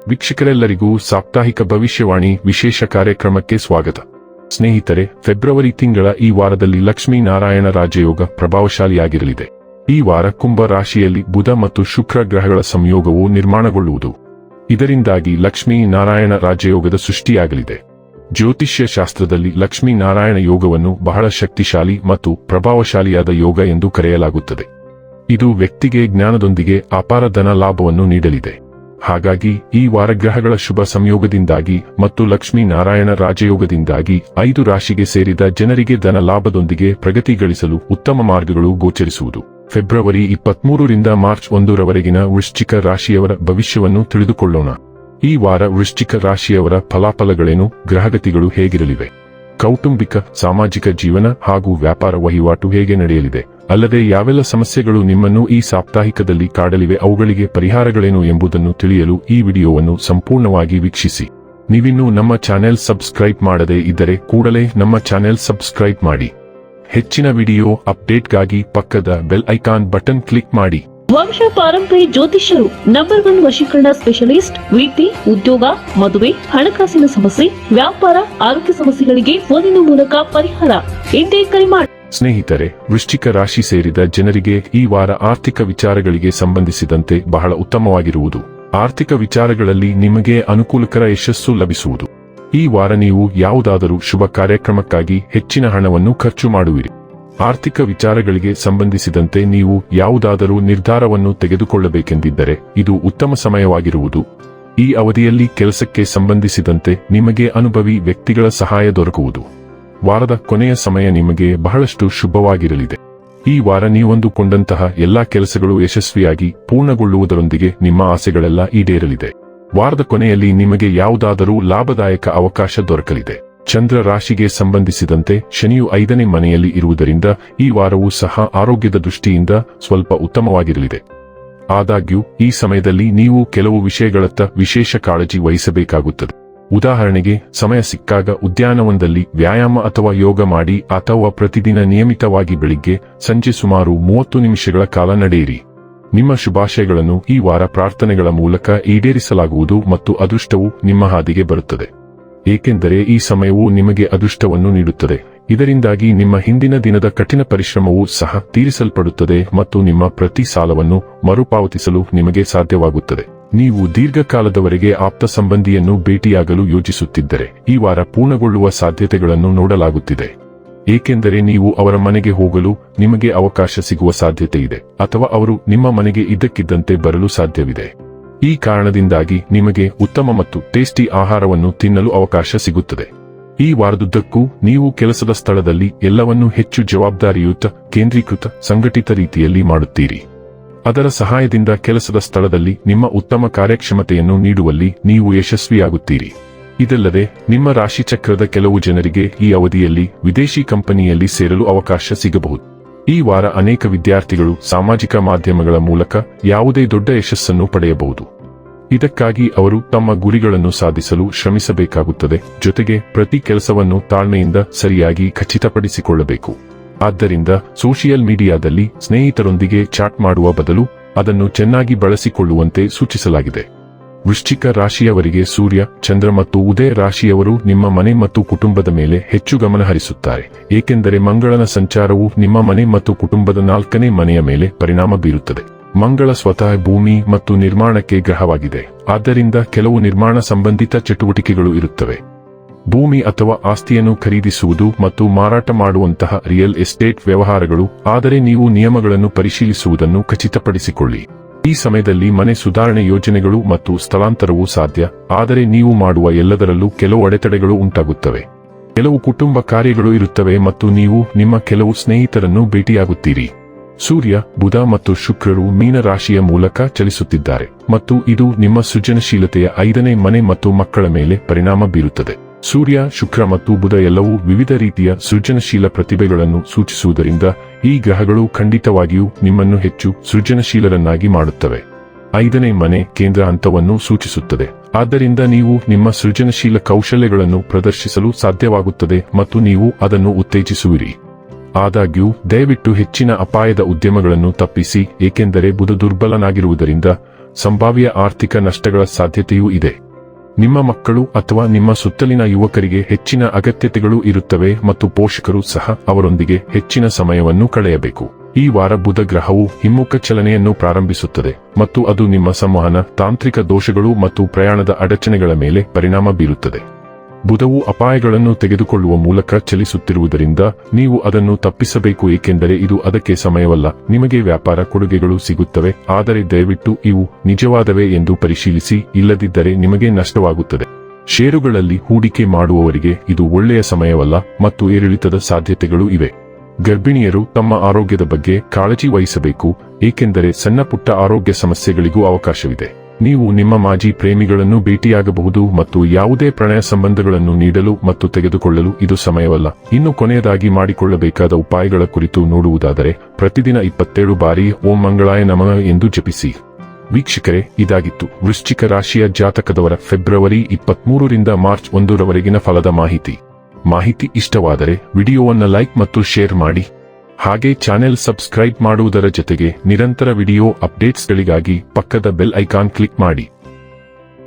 ವೀಕ್ಷಕರೆಲ್ಲರಿಗೂ ಸಾಪ್ತಾಹಿಕ ಭವಿಷ್ಯವಾಣಿ ವಿಶೇಷ ಕಾರ್ಯಕ್ರಮಕ್ಕೆ ಸ್ವಾಗತ. ಸ್ನೇಹಿತರೆ, ಫೆಬ್ರವರಿ ತಿಂಗಳ ಈ ವಾರದಲ್ಲಿ ಲಕ್ಷ್ಮೀ ನಾರಾಯಣ ರಾಜಯೋಗ ಪ್ರಭಾವಶಾಲಿಯಾಗಿರಲಿದೆ. ಈ ವಾರ ಕುಂಭ ರಾಶಿಯಲ್ಲಿ ಬುಧ ಮತ್ತು ಶುಕ್ರ ಗ್ರಹಗಳ ಸಂಯೋಗವು ನಿರ್ಮಾಣಗೊಳ್ಳುವುದು. ಇದರಿಂದಾಗಿ ಲಕ್ಷ್ಮೀ ನಾರಾಯಣ ರಾಜಯೋಗದ ಸೃಷ್ಟಿಯಾಗಲಿದೆ. ಜ್ಯೋತಿಷ್ಯ ಶಾಸ್ತ್ರದಲ್ಲಿ ಲಕ್ಷ್ಮೀ ನಾರಾಯಣ ಯೋಗವನ್ನು ಬಹಳ ಶಕ್ತಿಶಾಲಿ ಮತ್ತು ಪ್ರಭಾವಶಾಲಿಯಾದ ಯೋಗ ಎಂದು ಕರೆಯಲಾಗುತ್ತದೆ. ಇದು ವ್ಯಕ್ತಿಗೆ ಜ್ಞಾನದೊಂದಿಗೆ ಅಪಾರ ಧನ ಲಾಭವನ್ನು ನೀಡಲಿದೆ. ಹಾಗಾಗಿ ಈ ವಾರ ಗ್ರಹಗಳ ಶುಭ ಸಂಯೋಗದಿಂದಾಗಿ ಮತ್ತು ಲಕ್ಷ್ಮೀ ನಾರಾಯಣ ರಾಜಯೋಗದಿಂದಾಗಿ 5 ರಾಶಿಗೆ ಸೇರಿದ ಜನರಿಗೆ ಧನ ಲಾಭದೊಂದಿಗೆ ಪ್ರಗತಿ ಗಳಿಸಲು ಉತ್ತಮ ಮಾರ್ಗಗಳು ಗೋಚರಿಸುವುದು. ಫೆಬ್ರವರಿ 23ರಿಂದ ಮಾರ್ಚ್ 1ರವರೆಗಿನ ವೃಶ್ಚಿಕ ರಾಶಿಯವರ ಭವಿಷ್ಯವನ್ನು ತಿಳಿದುಕೊಳ್ಳೋಣ. ಈ ವಾರ ವೃಶ್ಚಿಕ ರಾಶಿಯವರ ಫಲಾಫಲಗಳೇನು, ಗ್ರಹಗತಿಗಳು ಹೇಗಿರಲಿವೆ, ಕೌಟುಂಬಿಕ ಸಾಮಾಜಿಕ ಜೀವನ ಹಾಗೂ ವ್ಯಾಪಾರ ವಹಿವಾಟು ಹೇಗೆ ನಡೆಯಲಿದೆ, ಅಲ್ಲದೆ ಯಾವೆಲ್ಲ ಸಮಸ್ಯೆಗಳು ನಿಮ್ಮನ್ನು ಈ ಸಾಪ್ತಾಹಿಕದಲ್ಲಿ ಕಾಡಲಿವೆ, ಅವುಗಳಿಗೆ ಪರಿಹಾರಗಳೇನು ಎಂಬುದನ್ನು ತಿಳಿಯಲು ಈ ವಿಡಿಯೋವನ್ನು ಸಂಪೂರ್ಣವಾಗಿ ವೀಕ್ಷಿಸಿ. ನೀವಿನ್ನೂ ನಮ್ಮ ಚಾನೆಲ್ ಸಬ್ಸ್ಕ್ರೈಬ್ ಮಾಡದೇ ಇದ್ದರೆ ಕೂಡಲೇ ನಮ್ಮ ಚಾನೆಲ್ ಸಬ್ಸ್ಕ್ರೈಬ್ ಮಾಡಿ. ಹೆಚ್ಚಿನ ವಿಡಿಯೋ ಅಪ್ಡೇಟ್ಗಾಗಿ ಪಕ್ಕದ ಬೆಲ್ ಐಕಾನ್ ಬಟನ್ ಕ್ಲಿಕ್ ಮಾಡಿ. ವಂಶ ಪಾರಂಪರ್ಯ ಜ್ಯೋತಿಷ್ಯರು ನಂಬರ್ 1 ವಶೀಕರಣ ಸ್ಪೆಷಲಿಸ್ಟ್. ವೃತ್ತಿ, ಉದ್ಯೋಗ, ಮದುವೆ, ಹಣಕಾಸಿನ ಸಮಸ್ಯೆ, ವ್ಯಾಪಾರ, ಆರೋಗ್ಯ ಸಮಸ್ಯೆಗಳಿಗೆ ಫೋನಿನ ಮೂಲಕ ಪರಿಹಾರ. ಇಂದೇ ಕರೆ ಮಾಡಿ. ಸ್ನೇಹಿತರೆ, ವೃಶ್ಚಿಕ ರಾಶಿ ಸೇರಿದ ಜನರಿಗೆ ಈ ವಾರ ಆರ್ಥಿಕ ವಿಚಾರಗಳಿಗೆ ಸಂಬಂಧಿಸಿದಂತೆ ಬಹಳ ಉತ್ತಮವಾಗಿರುವುದು. ಆರ್ಥಿಕ ವಿಚಾರಗಳಲ್ಲಿ ನಿಮಗೆ ಅನುಕೂಲಕರ ಯಶಸ್ಸು ಲಭಿಸುವುದು. ಈ ವಾರ ನೀವು ಯಾವುದಾದರೂ ಶುಭ ಕಾರ್ಯಕ್ರಮಕ್ಕಾಗಿ ಹೆಚ್ಚಿನ ಹಣವನ್ನು ಖರ್ಚು ಮಾಡುವಿರಿ. ಆರ್ಥಿಕ ವಿಚಾರಗಳಿಗೆ ಸಂಬಂಧಿಸಿದಂತೆ ನೀವು ಯಾವುದಾದರೂ ನಿರ್ಧಾರವನ್ನು ತೆಗೆದುಕೊಳ್ಳಬೇಕೆಂದಿದ್ದರೆ ಇದು ಉತ್ತಮ ಸಮಯವಾಗಿರುವುದು. ಈ ಅವಧಿಯಲ್ಲಿ ಕೆಲಸಕ್ಕೆ ಸಂಬಂಧಿಸಿದಂತೆ ನಿಮಗೆ ಅನುಭವಿ ವ್ಯಕ್ತಿಗಳ ಸಹಾಯ ದೊರಕುವುದು. ವಾರದ ಕೊನೆಯ ಸಮಯ ನಿಮಗೆ ಬಹಳಷ್ಟು ಶುಭವಾಗಿರಲಿದೆ. ಈ ವಾರ ನೀವಂದುಕೊಂಡಂತಹ ಎಲ್ಲಾ ಕೆಲಸಗಳು ಯಶಸ್ವಿಯಾಗಿ ಪೂರ್ಣಗೊಳ್ಳುವುದರೊಂದಿಗೆ ನಿಮ್ಮ ಆಸೆಗಳೆಲ್ಲ ಈಡೇರಲಿದೆ. ವಾರದ ಕೊನೆಯಲ್ಲಿ ನಿಮಗೆ ಯಾವುದಾದರೂ ಲಾಭದಾಯಕ ಅವಕಾಶ ದೊರಕಲಿದೆ. ಚಂದ್ರ ರಾಶಿಗೆ ಸಂಬಂಧಿಸಿದಂತೆ ಶನಿಯು 5ನೇ ಮನೆಯಲ್ಲಿ ಇರುವುದರಿಂದ ಈ ವಾರವೂ ಸಹ ಆರೋಗ್ಯದ ದೃಷ್ಟಿಯಿಂದ ಸ್ವಲ್ಪ ಉತ್ತಮವಾಗಿರಲಿದೆ. ಆದಾಗ್ಯೂ ಈ ಸಮಯದಲ್ಲಿ ನೀವು ಕೆಲವು ವಿಷಯಗಳತ್ತ ವಿಶೇಷ ಕಾಳಜಿ ವಹಿಸಬೇಕಾಗುತ್ತದೆ. ಉದಾಹರಣೆಗೆ, ಸಮಯ ಸಿಕ್ಕಾಗ ಉದ್ಯಾನವನದಲ್ಲಿ ವ್ಯಾಯಾಮ ಅಥವಾ ಯೋಗ ಮಾಡಿ, ಅಥವಾ ಪ್ರತಿದಿನ ನಿಯಮಿತವಾಗಿ ಬೆಳಿಗ್ಗೆ ಸಂಜೆ ಸುಮಾರು 30 ನಿಮಿಷಗಳ ಕಾಲ ನಡೆಯಿರಿ. ನಿಮ್ಮ ಶುಭಾಶಯಗಳನ್ನು ಈ ವಾರ ಪ್ರಾರ್ಥನೆಗಳ ಮೂಲಕ ಈಡೇರಿಸಲಾಗುವುದು ಮತ್ತು ಅದೃಷ್ಟವು ನಿಮ್ಮ ಹಾದಿಗೆ ಬರುತ್ತದೆ. ಏಕೆಂದರೆ ಈ ಸಮಯವು ನಿಮಗೆ ಅದೃಷ್ಟವನ್ನು ನೀಡುತ್ತದೆ. ಇದರಿಂದಾಗಿ ನಿಮ್ಮ ಹಿಂದಿನ ದಿನದ ಕಠಿಣ ಪರಿಶ್ರಮವೂ ಸಹ ತೀರಿಸಲ್ಪಡುತ್ತದೆ ಮತ್ತು ನಿಮ್ಮ ಪ್ರತಿ ಸಾಲವನ್ನು ಮರುಪಾವತಿಸಲು ನಿಮಗೆ ಸಾಧ್ಯವಾಗುತ್ತದೆ. ನೀವು ದೀರ್ಘಕಾಲದವರೆಗೆ ಆಪ್ತ ಸಂಬಂಧಿಯನ್ನು ಭೇಟಿಯಾಗಲು ಯೋಜಿಸುತ್ತಿದ್ದರೆ ಈ ವಾರ ಪೂರ್ಣಗೊಳ್ಳುವ ಸಾಧ್ಯತೆಗಳನ್ನು ನೋಡಲಾಗುತ್ತಿದೆ. ಏಕೆಂದರೆ ನೀವು ಅವರ ಮನೆಗೆ ಹೋಗಲು ನಿಮಗೆ ಅವಕಾಶ ಸಿಗುವ ಸಾಧ್ಯತೆ ಇದೆ, ಅಥವಾ ಅವರು ನಿಮ್ಮ ಮನೆಗೆ ಇದ್ದಕ್ಕಿದ್ದಂತೆ ಬರಲು ಸಾಧ್ಯವಿದೆ. ಈ ಕಾರಣದಿಂದಾಗಿ ನಿಮಗೆ ಉತ್ತಮ ಮತ್ತು ಟೇಸ್ಟಿ ಆಹಾರವನ್ನು ತಿನ್ನಲು ಅವಕಾಶ ಸಿಗುತ್ತದೆ. ಈ ವಾರದುದ್ದಕ್ಕೂ ನೀವು ಕೆಲಸದ ಸ್ಥಳದಲ್ಲಿ ಎಲ್ಲವನ್ನೂ ಹೆಚ್ಚು ಜವಾಬ್ದಾರಿಯುತ, ಕೇಂದ್ರೀಕೃತ, ಸಂಘಟಿತ ರೀತಿಯಲ್ಲಿ ಮಾಡುತ್ತೀರಿ. ಅದರ ಸಹಾಯದಿಂದ ಕೆಲಸದ ಸ್ಥಳದಲ್ಲಿ ನಿಮ್ಮ ಉತ್ತಮ ಕಾರ್ಯಕ್ಷಮತೆಯನ್ನು ನೀಡುವಲ್ಲಿ ನೀವು ಯಶಸ್ವಿಯಾಗುತ್ತೀರಿ. ಇದಲ್ಲದೆ ನಿಮ್ಮ ರಾಶಿಚಕ್ರದ ಕೆಲವು ಜನರಿಗೆ ಈ ಅವಧಿಯಲ್ಲಿ ವಿದೇಶಿ ಕಂಪನಿಯಲ್ಲಿ ಸೇರಲು ಅವಕಾಶ ಸಿಗಬಹುದು. ಈ ವಾರ ಅನೇಕ ವಿದ್ಯಾರ್ಥಿಗಳು ಸಾಮಾಜಿಕ ಮಾಧ್ಯಮಗಳ ಮೂಲಕ ಯಾವುದೇ ದೊಡ್ಡ ಯಶಸ್ಸನ್ನು ಪಡೆಯಬಹುದು. ಇದಕ್ಕಾಗಿ ಅವರು ತಮ್ಮ ಗುರಿಗಳನ್ನು ಸಾಧಿಸಲು ಶ್ರಮಿಸಬೇಕಾಗುತ್ತದೆ. ಜೊತೆಗೆ ಪ್ರತಿ ಕೆಲಸವನ್ನು ತಾಳ್ಮೆಯಿಂದ ಸರಿಯಾಗಿ ಖಚಿತಪಡಿಸಿಕೊಳ್ಳಬೇಕು. ಆದ್ದರಿಂದ ಸೋಷಿಯಲ್ ಮೀಡಿಯಾದಲ್ಲಿ ಸ್ನೇಹಿತರೊಂದಿಗೆ ಚಾಟ್ ಮಾಡುವ ಬದಲು ಅದನ್ನು ಚೆನ್ನಾಗಿ ಬಳಸಿಕೊಳ್ಳುವಂತೆ ಸೂಚಿಸಲಾಗಿದೆ. ವೃಶ್ಚಿಕ ರಾಶಿಯವರಿಗೆ ಸೂರ್ಯ, ಚಂದ್ರ ಮತ್ತು ಉದಯ ರಾಶಿಯವರು ನಿಮ್ಮ ಮನೆ ಮತ್ತು ಕುಟುಂಬದ ಮೇಲೆ ಹೆಚ್ಚು ಗಮನ ಹರಿಸುತ್ತಾರೆ. ಏಕೆಂದರೆ ಮಂಗಳನ ಸಂಚಾರವು ನಿಮ್ಮ ಮನೆ ಮತ್ತು ಕುಟುಂಬದ 4ನೇ ಮನೆಯ ಮೇಲೆ ಪರಿಣಾಮ ಬೀರುತ್ತದೆ. ಮಂಗಳ ಸ್ವತಃ ಭೂಮಿ ಮತ್ತು ನಿರ್ಮಾಣಕ್ಕೆ ಗ್ರಹವಾಗಿದೆ. ಆದ್ದರಿಂದ ಕೆಲವು ನಿರ್ಮಾಣ ಸಂಬಂಧಿತ ಚಟುವಟಿಕೆಗಳು ಇರುತ್ತವೆ. ಭೂಮಿ ಅಥವಾ ಆಸ್ತಿಯನ್ನು ಖರೀದಿಸುವುದು ಮತ್ತು ಮಾರಾಟ ಮಾಡುವಂತಹ ರಿಯಲ್ ಎಸ್ಟೇಟ್ ವ್ಯವಹಾರಗಳು. ಆದರೆ ನೀವು ನಿಯಮಗಳನ್ನು ಪರಿಶೀಲಿಸುವುದನ್ನು ಖಚಿತಪಡಿಸಿಕೊಳ್ಳಿ. ಈ ಸಮಯದಲ್ಲಿ ಮನೆ ಸುಧಾರಣೆ ಯೋಜನೆಗಳು ಮತ್ತು ಸ್ಥಳಾಂತರವೂ ಸಾಧ್ಯ, ಆದರೆ ನೀವು ಮಾಡುವ ಎಲ್ಲದರಲ್ಲೂ ಕೆಲವು ಅಡೆತಡೆಗಳು ಉಂಟಾಗುತ್ತವೆ. ಕೆಲವು ಕುಟುಂಬ ಕಾರ್ಯಗಳು ಇರುತ್ತವೆ ಮತ್ತು ನೀವು ನಿಮ್ಮ ಕೆಲವು ಸ್ನೇಹಿತರನ್ನು ಭೇಟಿಯಾಗುತ್ತೀರಿ. ಸೂರ್ಯ, ಬುಧ ಮತ್ತು ಶುಕ್ರರು ಮೀನ ರಾಶಿಯ ಮೂಲಕ ಚಲಿಸುತ್ತಿದ್ದಾರೆ ಮತ್ತು ಇದು ನಿಮ್ಮ ಸೃಜನಶೀಲತೆಯ 5ನೇ ಮನೆ ಮತ್ತು ಮಕ್ಕಳ ಮೇಲೆ ಪರಿಣಾಮ ಬೀರುತ್ತದೆ. ಸೂರ್ಯ, ಶುಕ್ರ ಮತ್ತು ಬುಧ ಎಲ್ಲವೂ ವಿವಿಧ ರೀತಿಯ ಸೃಜನಶೀಲ ಪ್ರತಿಭೆಗಳನ್ನು ಸೂಚಿಸುವುದರಿಂದ ಈ ಗ್ರಹಗಳು ಖಂಡಿತವಾಗಿಯೂ ನಿಮ್ಮನ್ನು ಹೆಚ್ಚು ಸೃಜನಶೀಲರನ್ನಾಗಿ ಮಾಡುತ್ತವೆ. 5ನೇ ಮನೆ ಕೇಂದ್ರ ಹಂತವನ್ನು ಸೂಚಿಸುತ್ತದೆ. ಆದ್ದರಿಂದ ನೀವು ನಿಮ್ಮ ಸೃಜನಶೀಲ ಕೌಶಲ್ಯಗಳನ್ನು ಪ್ರದರ್ಶಿಸಲು ಸಾಧ್ಯವಾಗುತ್ತದೆ ಮತ್ತು ನೀವು ಅದನ್ನು ಉತ್ತೇಜಿಸುವಿರಿ. ಆದಾಗ್ಯೂ ದಯವಿಟ್ಟು ಹೆಚ್ಚಿನ ಅಪಾಯದ ಉದ್ಯಮಗಳನ್ನು ತಪ್ಪಿಸಿ, ಏಕೆಂದರೆ ಬುಧ ದುರ್ಬಲನಾಗಿರುವುದರಿಂದ ಸಂಭಾವ್ಯ ಆರ್ಥಿಕ ನಷ್ಟಗಳ ಸಾಧ್ಯತೆಯೂ ಇದೆ. ನಿಮ್ಮ ಮಕ್ಕಳು ಅಥವಾ ನಿಮ್ಮ ಸುತ್ತಲಿನ ಯುವಕರಿಗೆ ಹೆಚ್ಚಿನ ಅಗತ್ಯತೆಗಳು ಇರುತ್ತವೆ ಮತ್ತು ಪೋಷಕರು ಸಹ ಅವರೊಂದಿಗೆ ಹೆಚ್ಚಿನ ಸಮಯವನ್ನು ಕಳೆಯಬೇಕು. ಈ ವಾರ ಬುಧ ಗ್ರಹವು ಹಿಮ್ಮುಖ ಚಲನೆಯನ್ನು ಪ್ರಾರಂಭಿಸುತ್ತದೆ ಮತ್ತು ಅದು ನಿಮ್ಮ ಸಂವಹನ, ತಾಂತ್ರಿಕ ದೋಷಗಳು ಮತ್ತು ಪ್ರಯಾಣದ ಅಡಚಣೆಗಳ ಮೇಲೆ ಪರಿಣಾಮ ಬೀರುತ್ತದೆ. ಬುಧವು ಅಪಾಯಗಳನ್ನು ತೆಗೆದುಕೊಳ್ಳುವ ಮೂಲಕ ಚಲಿಸುತ್ತಿರುವುದರಿಂದ ನೀವು ಅದನ್ನು ತಪ್ಪಿಸಬೇಕು, ಏಕೆಂದರೆ ಇದು ಅದಕ್ಕೆ ಸಮಯವಲ್ಲ. ನಿಮಗೆ ವ್ಯಾಪಾರ ಕೊಡುಗೆಗಳು ಸಿಗುತ್ತವೆ, ಆದರೆ ದಯವಿಟ್ಟು ಇವು ನಿಜವಾದವೇ ಎಂದು ಪರಿಶೀಲಿಸಿ, ಇಲ್ಲದಿದ್ದರೆ ನಿಮಗೆ ನಷ್ಟವಾಗುತ್ತದೆ. ಷೇರುಗಳಲ್ಲಿ ಹೂಡಿಕೆ ಮಾಡುವವರಿಗೆ ಇದು ಒಳ್ಳೆಯ ಸಮಯವಲ್ಲ ಮತ್ತು ಏರಿಳಿತದ ಸಾಧ್ಯತೆಗಳು ಇವೆ. ಗರ್ಭಿಣಿಯರು ತಮ್ಮ ಆರೋಗ್ಯದ ಬಗ್ಗೆ ಕಾಳಜಿ ವಹಿಸಬೇಕು, ಏಕೆಂದರೆ ಸಣ್ಣ ಪುಟ್ಟ ಆರೋಗ್ಯ ಸಮಸ್ಯೆಗಳಿಗೂ ಅವಕಾಶವಿದೆ. ನೀವು ನಿಮ್ಮ ಮಾಜಿ ಪ್ರೇಮಿಗಳನ್ನು ಭೇಟಿಯಾಗಬಹುದು ಮತ್ತು ಯಾವುದೇ ಪ್ರಣಯ ಸಂಬಂಧಗಳನ್ನು ನೀಡಲು ಮತ್ತು ತೆಗೆದುಕೊಳ್ಳಲು ಇದು ಸಮಯವಲ್ಲ. ಇನ್ನು ಕೊನೆಯದಾಗಿ ಮಾಡಿಕೊಳ್ಳಬೇಕಾದ ಉಪಾಯಗಳ ಕುರಿತು ನೋಡುವುದಾದರೆ, ಪ್ರತಿದಿನ 27 ಬಾರಿ ಓಂ ಮಂಗಳಾಯ ನಮಃ ಎಂದು ಜಪಿಸಿ. ವೀಕ್ಷಕರೇ, ಇದಾಗಿತ್ತು ವೃಶ್ಚಿಕ ರಾಶಿಯ ಜಾತಕದವರ ಫೆಬ್ರವರಿ 23ರಿಂದ ಮಾರ್ಚ್ 1ರವರೆಗಿನ ಫಲದ ಮಾಹಿತಿ ಇಷ್ಟವಾದರೆ ವಿಡಿಯೋವನ್ನು ಲೈಕ್ ಮತ್ತು ಶೇರ್ ಮಾಡಿ. ಹಾಗೆ ಚಾನೆಲ್ ಸಬ್ಸ್ಕ್ರೈಬ್ ಮಾಡುವುದರ ಜೊತೆಗೆ ನಿರಂತರ ವಿಡಿಯೋ ಅಪ್ಡೇಟ್ಸ್ಗಳಿಗಾಗಿ ಪಕ್ಕದ ಬೆಲ್ ಐಕಾನ್ ಕ್ಲಿಕ್ ಮಾಡಿ.